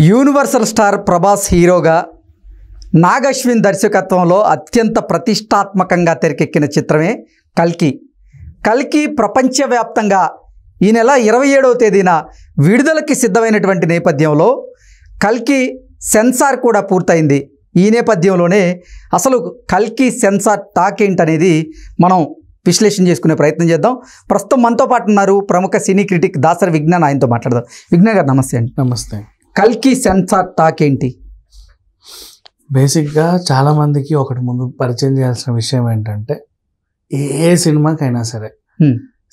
Universal star Prabhas హీరోగా నాగ్ అశ్విన్ దర్శకత్వంలో అత్యంత ప్రతిష్టాత్మకంగా తెరకెక్కిన చిత్రమే కల్కి. కల్కి ప్రపంచవ్యాప్తంగా ఈ నెల 27వ తేదీన విడుదలకి సిద్ధమైనటువంటి నేపథ్యంలో కల్కి సెన్సార్ కూడా పూర్తయింది. ఈ నేపథ్యంలోనే అసలు కల్కి సెన్సార్ టాక్ ఏంటనేది మనం విశ్లేషణ చేసుకునే ప్రయత్నం చేద్దాం. ప్రస్తుతం మనతో పాటు ఉన్నారు ప్రముఖ సినీ క్రిటిక్ దాసరి విజ్ఞాన్. ఆయనతో మాట్లాడదాం. విజ్ఞాన్ గారు నమస్తే అండి. నమస్తే. కల్కి సెన్సార్ టాక్ ఏంటి? బేసిక్గా చాలామందికి ఒకటి ముందు పరిచయం చేయాల్సిన విషయం ఏంటంటే, ఏ సినిమాకైనా సరే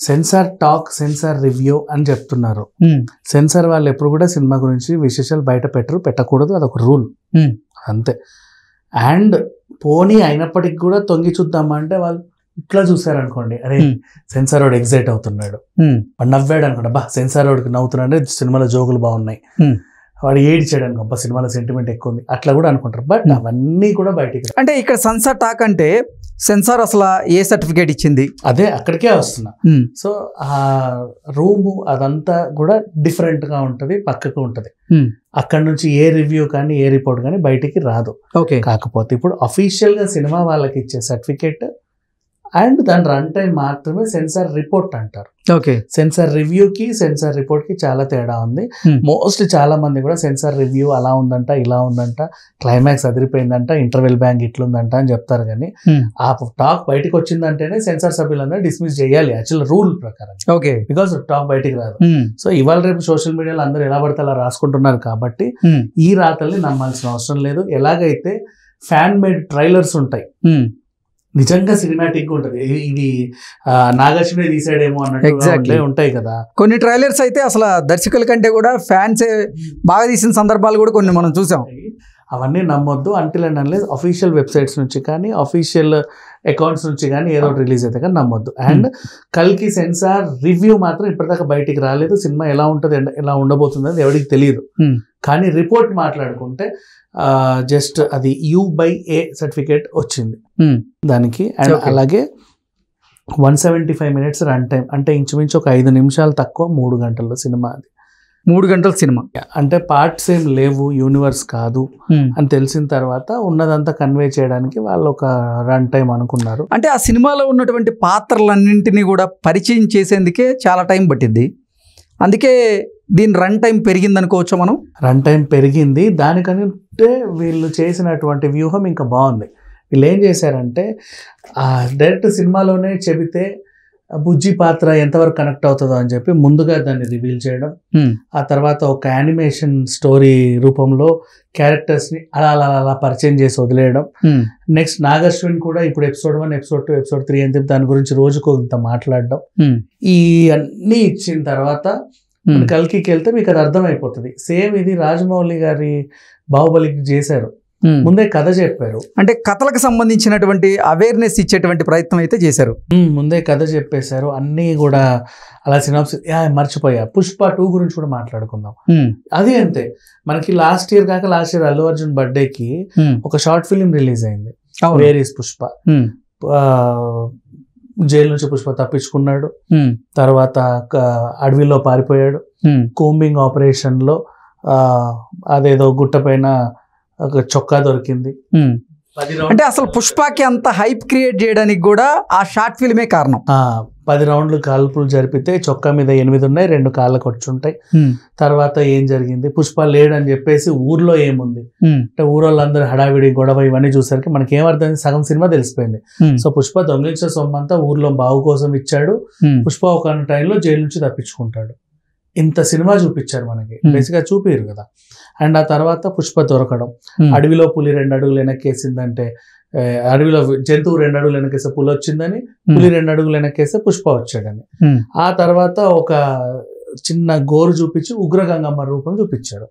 సెన్సార్ టాక్, సెన్సార్ రివ్యూ అని చెప్తున్నారు. సెన్సార్ వాళ్ళు ఎప్పుడు కూడా సినిమా గురించి విశేషాలు బయట పెట్టకూడదు, అదొక రూల్ అంతే. అండ్ పోనీ అయినప్పటికి కూడా తొంగి చూద్దామంటే వాళ్ళు ఇట్లా చూసారనుకోండి, అరే సెన్సార్ వాడు ఎగ్జైట్ అవుతున్నాడు, వాడు నవ్వాడు అనుకోండి, బా సెన్సార్ వాడికి నవ్వుతున్నాడు, సినిమాలో జోకులు బాగున్నాయి, వాడు ఏడిచాడు అనుకో, అబ్బా సినిమాలో సెంటిమెంట్ ఎక్కువ ఉంది, అట్లా కూడా అనుకుంటారు. బట్ అవన్నీ కూడా బయటికి అంటే ఇక్కడ సెన్సార్ టాక్ అంటే సెన్సార్ అసలు ఏ సర్టిఫికేట్ ఇచ్చింది, అదే అక్కడికే వస్తున్నా. సో ఆ రూము అదంతా కూడా డిఫరెంట్ గా ఉంటది, పక్కకు ఉంటది. అక్కడ నుంచి ఏ రివ్యూ కానీ ఏ రిపోర్ట్ కానీ బయటికి రాదు. ఓకే. కాకపోతే ఇప్పుడు అఫీషియల్ గా సినిమా వాళ్ళకి ఇచ్చే సర్టిఫికేట్ అండ్ దాని రన్ టైం మాత్రమే సెన్సార్ రిపోర్ట్ అంటారు. ఓకే. సెన్సార్ రివ్యూకి సెన్సార్ రిపోర్ట్ కి చాలా తేడా ఉంది. మోస్ట్లీ చాలా మంది కూడా సెన్సార్ రివ్యూ అలా ఉందంట, ఇలా ఉందంట, క్లైమాక్స్ అదిరిపోయిందంట, ఇంటర్వెల్ బ్యాంక్ ఇట్లుందంట అని చెప్తారు. కానీ ఆ టాక్ బయటకు వచ్చిందంటేనే సెన్సార్ సభ్యులందరూ డిస్మిస్ చేయాలి యాక్చువల్ రూల్ ప్రకారం. ఓకే. బికాస్ టాక్ బయటికి రాదు. సో ఇవాళ రేపు సోషల్ మీడియాలో అందరూ ఎలా పడితే అలా రాసుకుంటున్నారు కాబట్టి ఈ రాతల్ని నమ్మాల్సిన అవసరం లేదు. ఎలాగైతే ఫ్యాన్ మేడ్ ట్రైలర్స్ ఉంటాయి, నిజంగా సినిమాటిక్ ఉంటుంది, ఇది నాగార్జునే తీసాడేమో అన్నట్టు ఉంటాయి కదా. కొన్ని ట్రైలర్స్ అయితే అసలు దర్శకుల కంటే కూడా ఫ్యాన్స్ బాగా తీసిన సందర్భాలు కూడా కొన్ని మనం చూసాం. అవన్నీ నమ్మొద్దు until and unless official websites నుంచి కానీ అఫీషియల్ అకౌంట్స్ నుంచి కానీ ఏదో ఒకటి రిలీజ్ అయితే కానీ నమ్మొద్దు. అండ్ కల్కి సెన్సార్ రివ్యూ మాత్రం ఇప్పటిదాకా బయటికి రాలేదు. సినిమా ఎలా ఉంటుంది, ఎలా ఉండబోతుంది అది ఎవరికి తెలియదు. కానీ రిపోర్ట్ మాట్లాడుకుంటే జస్ట్ అది U/A సర్టిఫికేట్ వచ్చింది దానికి. అండ్ అలాగే 175 minutes రన్ టైం, అంటే ఇంచుమించు ఒక 5 నిమిషాలు తక్కువ 3 గంటల్లో సినిమా. అది 3 గంటల సినిమా అంటే పార్ట్స్ ఏం లేవు, యూనివర్స్ కాదు అని తెలిసిన తర్వాత ఉన్నదంతా కన్వే చేయడానికి వాళ్ళు ఒక రన్ టైం అనుకున్నారు. అంటే ఆ సినిమాలో ఉన్నటువంటి పాత్రలన్నింటినీ కూడా పరిచయం చేసేందుకే చాలా టైం పట్టింది. అందుకే దీని రన్ టైం పెరిగింది అనుకోవచ్చు మనం. రన్ టైం పెరిగింది. దానికంటే వీళ్ళు చేసినటువంటి వ్యూహం ఇంకా బాగుంది. వీళ్ళు ఏం చేశారంటే డైరెక్ట్ సినిమాలోనే చెబితే బుజ్జి పాత్ర ఎంతవరకు కనెక్ట్ అవుతుందో అని చెప్పి ముందుగా దాన్ని రివీల్ చేయడం, ఆ తర్వాత ఒక యానిమేషన్ స్టోరీ రూపంలో క్యారెక్టర్స్ని అలా అలా అలా పరిచయం చేసి వదిలేయడం. నెక్స్ట్ నాగ్ అశ్విన్ కూడా ఇప్పుడు ఎపిసోడ్ 1, ఎపిసోడ్ 2, ఎపిసోడ్ 3 అని చెప్పి దాని గురించి రోజుకు ఇంత మాట్లాడడం. ఈ అన్నీ ఇచ్చిన తర్వాత కల్కికి వెళ్తే మీకు అది అర్థమైపోతుంది. సేమ్ ఇది రాజమౌళి గారి బాహుబలికి చేశారు. ముందే కథ చెప్పారు, అంటే కథలకు సంబంధించినటువంటి అవేర్నెస్ ఇచ్చేటువంటి ప్రయత్నం అయితే చేశారు. ముందే కథ చెప్పేశారు అన్నీ కూడా. అలా సినాప్సిస్ మర్చిపోయా, పుష్ప 2 గురించి కూడా మాట్లాడుకుందాం. అది అంతే. మనకి లాస్ట్ ఇయర్ అల్లు అర్జున్ బర్త్డేకి ఒక షార్ట్ ఫిలిం రిలీజ్ అయింది, వేర్ ఈస్ పుష్ప. జైలు నుంచి పుష్ప తప్పించుకున్నాడు, తర్వాత అడవిలో పారిపోయాడు, కోంబింగ్ ఆపరేషన్ లో అదేదో గుట్ట పైన ఒక చొక్కా దొరికింది. అంటే అసలు పుష్పకి అంత హైప్ క్రియేట్ చేయడానికి కూడా ఆ షార్ట్ ఫిల్మే కారణం. 10 రౌండ్లు కాల్పులు జరిపితే చొక్కా మీద 8 ఉన్నాయి, 2 కాళ్ళకు వచ్చుంటాయి. తర్వాత ఏం జరిగింది, పుష్ప లేడని చెప్పేసి ఊర్లో ఏముంది అంటే ఊరోళ్ళందరూ హడావిడి గొడవ ఇవన్నీ చూసరికి మనకి ఏమర్థమైంది, సగం సినిమా తెలిసిపోయింది. సో పుష్ప దొంగిలించిన సొమ్మంతా ఊర్లో బావు కోసం ఇచ్చాడు, పుష్ప ఒక టైంలో జైలు నుంచి తప్పించుకుంటాడు. ఇంత సినిమా చూపించారు మనకి, బేసిక్గా చూపిరు కదా. అండ్ ఆ తర్వాత పుష్ప దొరకడం, అడవిలో పులి 2 అడుగులు వెనక్కేసిందంటే, అడవిలో జంతువు 2 అడుగులు వెనకేస్తే పులి వచ్చిందని, పులి 2 అడుగులు వెనక్కేస్తే పుష్ప వచ్చాడని. ఆ తర్వాత ఒక చిన్న గోరు చూపించి ఉగ్రగంగమ్మ రూపం చూపించారు.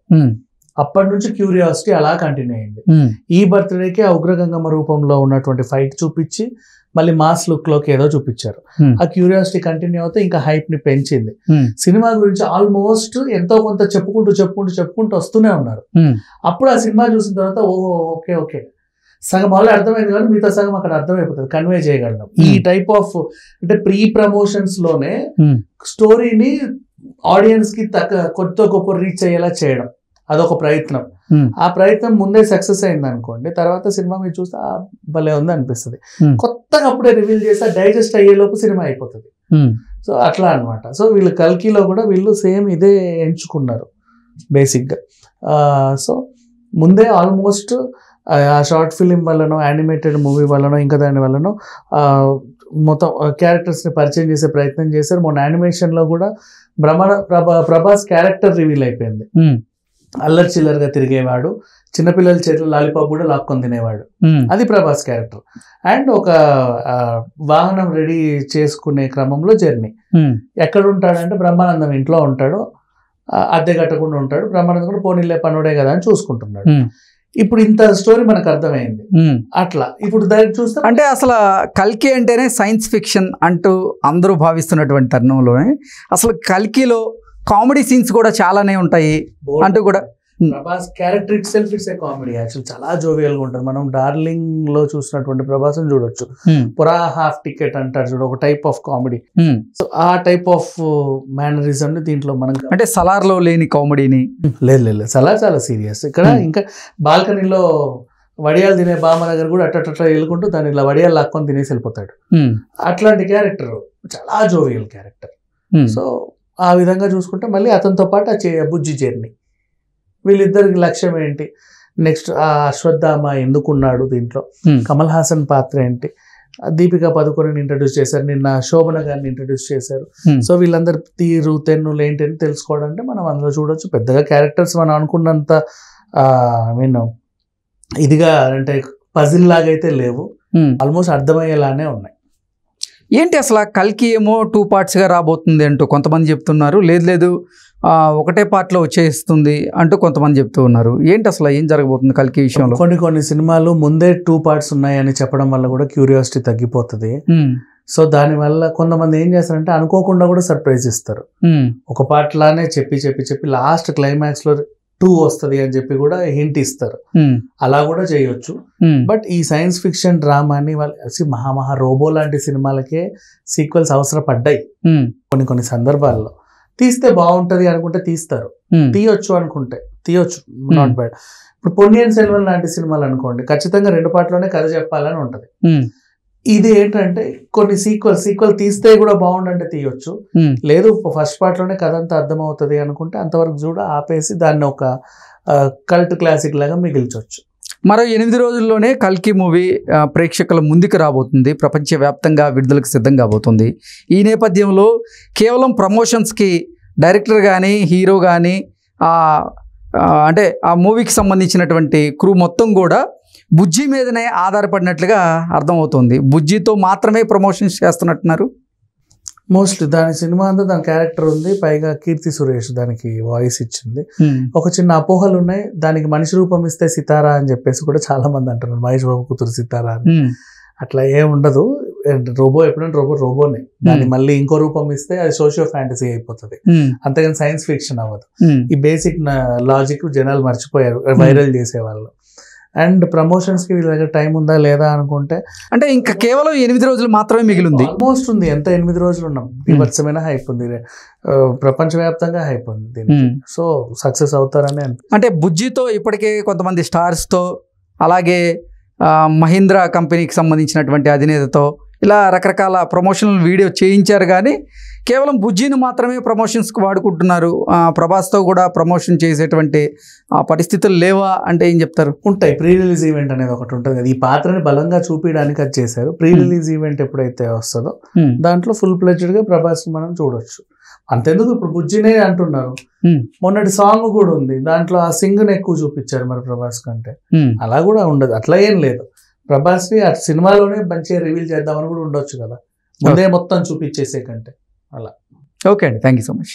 అప్పటి నుంచి క్యూరియాసిటీ అలా కంటిన్యూ అయింది. ఈ బర్త్డేకి ఆ ఉగ్రగంగమ్మ రూపంలో ఉన్నటువంటి ఫైట్ చూపించి మళ్ళీ మాస్ లుక్ లోకి ఏదో చూపించారు. ఆ క్యూరియాసిటీ కంటిన్యూ అవుతే ఇంకా హైప్ ని పెంచింది. సినిమా గురించి ఆల్మోస్ట్ ఎంతో కొంత చెప్పుకుంటూ వస్తూనే ఉన్నారు. అప్పుడు ఆ సినిమా చూసిన తర్వాత ఓకే ఓకే సగం వాళ్ళు అర్థమైంది కానీ మిగతా సగం అక్కడ అర్థమైపోతుంది, కన్వే చేయగలం. ఈ టైప్ ఆఫ్ అంటే ప్రీ ప్రమోషన్స్ లోనే స్టోరీని ఆడియన్స్ కి కొత్త గొప్ప రీచ్ అయ్యేలా చేయడం. అదొక ప్రయత్నం. ఆ ప్రయత్నం ముందే సక్సెస్ అయింది అనుకోండి, తర్వాత సినిమా మీరు చూస్తే భలే ఉంది అనిపిస్తుంది. కొత్తగా అప్పుడే రివీల్ చేస్తే డైజెస్ట్ అయ్యేలోపు సినిమా అయిపోతుంది. సో అట్లా అనమాట. సో వీళ్ళు కల్కిలో కూడా వీళ్ళు సేమ్ ఇదే ఎంచుకున్నారు బేసిక్గా. సో ముందే ఆల్మోస్ట్ ఆ షార్ట్ ఫిలిం వల్లనో యానిమేటెడ్ మూవీ వల్లనో ఇంకా దాని వల్లనో మొత్తం క్యారెక్టర్స్ని పరిచయం చేసే ప్రయత్నం చేశారు. మొన్న యానిమేషన్లో కూడా ప్రభాస్ క్యారెక్టర్ రివీల్ అయిపోయింది. అల్లరి చిల్లరగా తిరిగేవాడు, చిన్నపిల్లల చేతిలో లాలీపాప్ కూడా లాక్కొని తినేవాడు, అది ప్రభాస్ క్యారెక్టర్. అండ్ ఒక వాహనం రెడీ చేసుకునే క్రమంలో జర్నీ. ఎక్కడ ఉంటాడంటే బ్రహ్మానందం ఇంట్లో ఉంటాడు, అద్దె కట్టకుండా ఉంటాడు. బ్రహ్మానందం కూడా పోనీలే పనుడే కదా అని చూసుకుంటున్నాడు. ఇప్పుడు ఇంత స్టోరీ మనకు అర్థమైంది. అట్లా ఇప్పుడు దాన్ని చూస్తే అంటే అసలు కల్కి అంటేనే సైన్స్ ఫిక్షన్ అంటూ అందరూ భావిస్తున్నటువంటి తరుణంలోనే అసలు కల్కిలో కామెడీ సీన్స్ కూడా చాలానే ఉంటాయి అంటూ కూడా. Prabhas character it self it's a comedy. Actual చాలా జోవియల్ గా ఉంటుంది. మనం డార్లింగ్ లో చూసినటువంటి ప్రభాస్ని చూడొచ్చు. పురా హాఫ్ టికెట్ అంటారు చూడ, ఒక టైప్ ఆఫ్ కామెడీ. సో ఆ టైప్ ఆఫ్ మేనరిజం ని దీంట్లో మనం అంటే సలార్ లో లేని కామెడీని లేదు సలార్ చాలా సీరియస్. ఇక్కడ ఇంకా బాల్కనీలో వడియాలు తినే బామ్మ దగ్గర కూడా అట్లా వెళ్ళుకుంటూ దాన్ని ఇలా వడియాలు లాక్కొని తినేసి వెళ్ళిపోతాడు. అట్లాంటి క్యారెక్టర్ చాలా జోవియల్ క్యారెక్టర్. సో ఆ విధంగా చూసుకుంటే మళ్ళీ అతనితో పాటు ఆ బుజ్జి జర్నీ, వీళ్ళిద్దరికి లక్ష్యం ఏంటి, నెక్స్ట్ ఆ అశ్వత్థామ ఎందుకున్నాడు దీంట్లో, కమల్ హాసన్ పాత్ర ఏంటి, దీపికా పదుకొనిని ఇంట్రడ్యూస్ చేశారు, నిన్న శోభన గారిని ఇంట్రడ్యూస్ చేశారు. సో వీళ్ళందరి తీరు తెన్నులు ఏంటి అని తెలుసుకోవడానికి మనం అందులో చూడొచ్చు. పెద్దగా క్యారెక్టర్స్ మనం అనుకున్నంత ఐ మీన్ ఇదిగా అంటే పజిల్ లాగైతే లేవు, ఆల్మోస్ట్ అర్థమయ్యేలానే ఉన్నాయి. ఏంటి అసలు కల్కి ఏమో 2 పార్ట్స్గా రాబోతుంది అంటూ కొంతమంది చెప్తున్నారు, లేదు ఒకటే పార్ట్లో వచ్చేస్తుంది అంటూ కొంతమంది చెప్తూ ఉన్నారు. ఏంటి అసలు ఏం జరగబోతుంది కల్కి విషయంలో? కొన్ని సినిమాలు ముందే 2 పార్ట్స్ ఉన్నాయని చెప్పడం వల్ల కూడా క్యూరియాసిటీ తగ్గిపోతుంది. సో దానివల్ల కొంతమంది ఏం చేస్తారంటే అనుకోకుండా కూడా సర్ప్రైజ్ ఇస్తారు. ఒక పార్ట్ లానే చెప్పి లాస్ట్ క్లైమాక్స్ లో 2 వస్తుంది అని చెప్పి కూడా హింట్ ఇస్తారు. అలా కూడా చేయొచ్చు. బట్ ఈ సైన్స్ ఫిక్షన్ డ్రామాని వాళ్ళు మహా రోబో లాంటి సినిమాలకే సీక్వెల్స్ అవసరపడ్డాయి. కొన్ని సందర్భాల్లో తీస్తే బాగుంటది అనుకుంటే తీస్తారు, తీయొచ్చు అనుకుంటే తీయొచ్చు, నాట్ బ్యాడ్. ఇప్పుడు పొన్నియిన్ సెల్వన్ లాంటి సినిమాలు అనుకోండి, ఖచ్చితంగా 2 పార్ట్లోనే కథ చెప్పాలని ఉంటది. ఇది ఏంటంటే కొన్ని సీక్వెల్ తీస్తే కూడా బాగుండంటే తీయొచ్చు, లేదు ఫస్ట్ పార్ట్ లోనే కథ అంతా అర్థమవుతుంది అనుకుంటే అంతవరకు చూడ ఆపేసి దాన్ని ఒక కల్ట్ క్లాసిక్ లాగా మిగిల్చవచ్చు. మరో 8 రోజుల్లోనే కల్కి మూవీ ప్రేక్షకుల ముందుకు రాబోతుంది, ప్రపంచవ్యాప్తంగా విడుదలకు సిద్ధం కాబోతుంది. ఈ నేపథ్యంలో కేవలం ప్రమోషన్స్కి డైరెక్టర్ కానీ హీరో కానీ అంటే ఆ మూవీకి సంబంధించినటువంటి క్రూ మొత్తం కూడా బుజ్జి మీదనే ఆధారపడినట్లుగా అర్థమవుతుంది. బుజ్జితో మాత్రమే ప్రమోషన్స్ చేస్తున్నట్టున్నారు మోస్ట్లీ. దాని సినిమా అంతా దాని క్యారెక్టర్ ఉంది, పైగా కీర్తి సురేష్ దానికి వాయిస్ ఇచ్చింది. ఒక చిన్న అపోహలు ఉన్నాయి, దానికి మనిషి రూపం ఇస్తే సితారా అని చెప్పేసి కూడా చాలా మంది అంటున్నారు, మహేష్ బాబు కూతురు సితారా అని. అట్లా ఏం ఉండదు, రోబో ఎప్పుడైనా రోబోనే, దాన్ని మళ్ళీ ఇంకో రూపం ఇస్తే అది సోషియో ఫ్యాంటసీ అయిపోతుంది, అంతేగాని సైన్స్ ఫిక్షన్ అవ్వదు. ఈ బేసిక్ లాజిక్ జనాలు మర్చిపోయారు వైరల్ చేసేవాళ్ళు. అండ్ ప్రమోషన్స్ కి వీళ్ళ దగ్గర టైం ఉందా లేదా అనుకుంటే, అంటే ఇంకా కేవలం 8 రోజులు మాత్రమే మిగిలింది. ఆల్మోస్ట్ ఉంది, ఎంత 8 రోజులు ఉన్నాం. వివర్సమైన హైప్ ఉంది, ప్రపంచవ్యాప్తంగా హైప్ ఉంది దీనికి. సో సక్సెస్ అవుతారని అంటే బుజ్జితో ఇప్పటికే కొంతమంది స్టార్స్తో, అలాగే మహీంద్రా కంపెనీకి సంబంధించినటువంటి అధినేతతో ఇలా రకరకాల ప్రమోషనల్ వీడియో చేయించారు, కానీ కేవలం బుజ్జిని మాత్రమే ప్రమోషన్స్కి వాడుకుంటున్నారు. ప్రభాస్తో కూడా ప్రమోషన్ చేసేటువంటి పరిస్థితులు లేవా అంటే ఏం చెప్తారు? ఉంటాయి. ప్రీ రిలీజ్ ఈవెంట్ అనేది ఒకటి ఉంటుంది కదా, ఈ పాత్రని బలంగా చూపించడానికి అది చేశారు. ప్రీ రిలీజ్ ఈవెంట్ ఎప్పుడైతే వస్తుందో దాంట్లో ఫుల్ ప్లెడ్జ్డ్గా ప్రభాస్ మనం చూడొచ్చు. అంతెందుకు ఇప్పుడు బుజ్జినే అంటున్నారు, మొన్నటి సాంగ్ కూడా ఉంది దాంట్లో, ఆ సింగ్ని ఎక్కువ చూపించారు మరి ప్రభాస్ కంటే. అలా కూడా ఉండదు, అట్లా ఏం లేదు. ప్రభాస్ని ఆ సినిమాలోనే మంచిగా రివీల్ చేద్దామని కూడా ఉండొచ్చు కదా, ముందే మొత్తం చూపించేసే కంటే అలా. ఓకే అండి, థ్యాంక్ యూ సో మచ్.